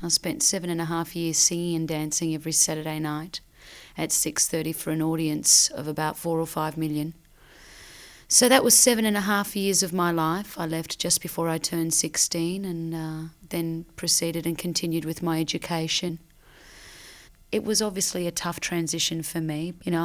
I spent 7.5 years singing and dancing every Saturday night at 6:30 for an audience of about 4 or 5 million. So that was 7.5 years of my life. I left just before I turned 16 and then proceeded and continued with my education. It was obviously a tough transition for me. You know,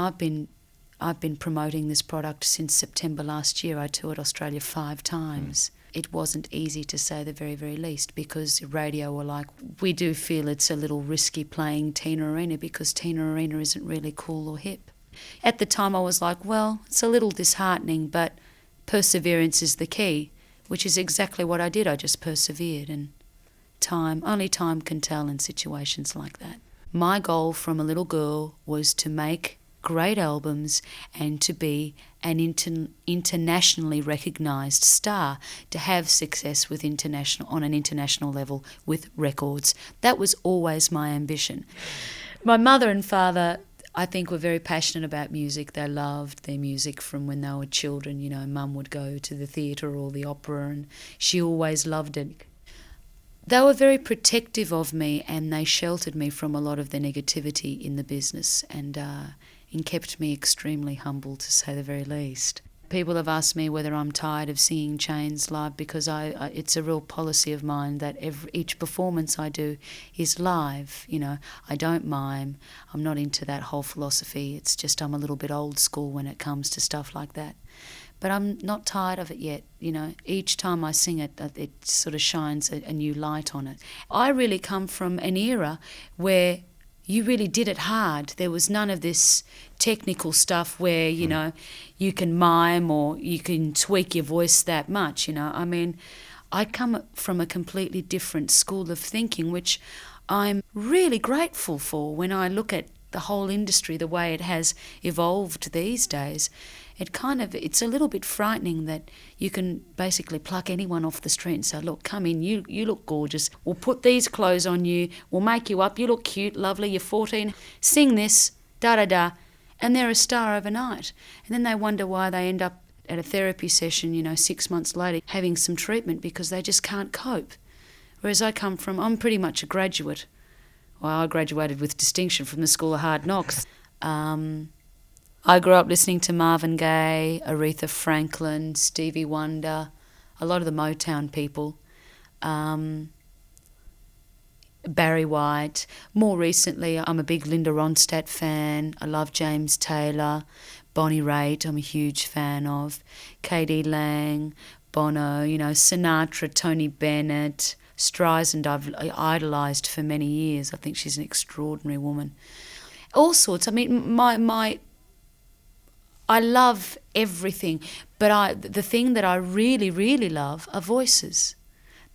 I've been promoting this product since September last year. I toured Australia 5 times. It wasn't easy, to say the very, very least, because radio were like, we do feel it's a little risky playing Tina Arena because Tina Arena isn't really cool or hip. At the time I was like, well, it's a little disheartening, but perseverance is the key, which is exactly what I did. I just persevered, and only time can tell in situations like that. My goal from a little girl was to make great albums and to be an internationally recognised star, to have success with on an international level with records. That was always my ambition. My mother and father, I think, were very passionate about music. They loved their music from when they were children. You know, Mum would go to the theatre or the opera and she always loved it. They were very protective of me and they sheltered me from a lot of the negativity in the business and kept me extremely humble, to say the very least. People have asked me whether I'm tired of singing Chains live because it's a real policy of mine that each performance I do is live. You know, I don't mime. I'm not into that whole philosophy. It's just I'm a little bit old school when it comes to stuff like that. But I'm not tired of it yet. You know, each time I sing it, it sort of shines a new light on it. I really come from an era where you really did it hard. There was none of this technical stuff where, you know, you can mime or you can tweak your voice that much, you know. I mean, I come from a completely different school of thinking, which I'm really grateful for when I look at the whole industry, the way it has evolved these days. It's a little bit frightening that you can basically pluck anyone off the street and say, look, come in, you look gorgeous, we'll put these clothes on you, we'll make you up, you look cute, lovely, you're 14, sing this, da-da-da, and they're a star overnight. And then they wonder why they end up at a therapy session, you know, 6 months later, having some treatment because they just can't cope. Whereas I'm pretty much a graduate. Well, I graduated with distinction from the School of Hard Knocks. I grew up listening to Marvin Gaye, Aretha Franklin, Stevie Wonder, a lot of the Motown people, Barry White. More recently, I'm a big Linda Ronstadt fan. I love James Taylor, Bonnie Raitt, I'm a huge fan of, K.D. Lang, Bono, you know, Sinatra, Tony Bennett, Streisand I've idolised for many years. I think she's an extraordinary woman. All sorts. I mean, I love everything, but the thing that I really, really love are voices.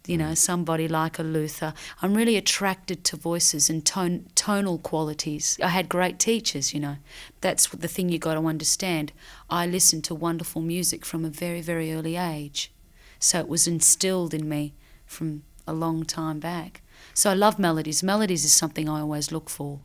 You know, somebody like a Luther. I'm really attracted to voices and tonal qualities. I had great teachers, you know. That's the thing you got to understand. I listened to wonderful music from a very, very early age. So it was instilled in me from a long time back. So I love melodies. Melodies is something I always look for.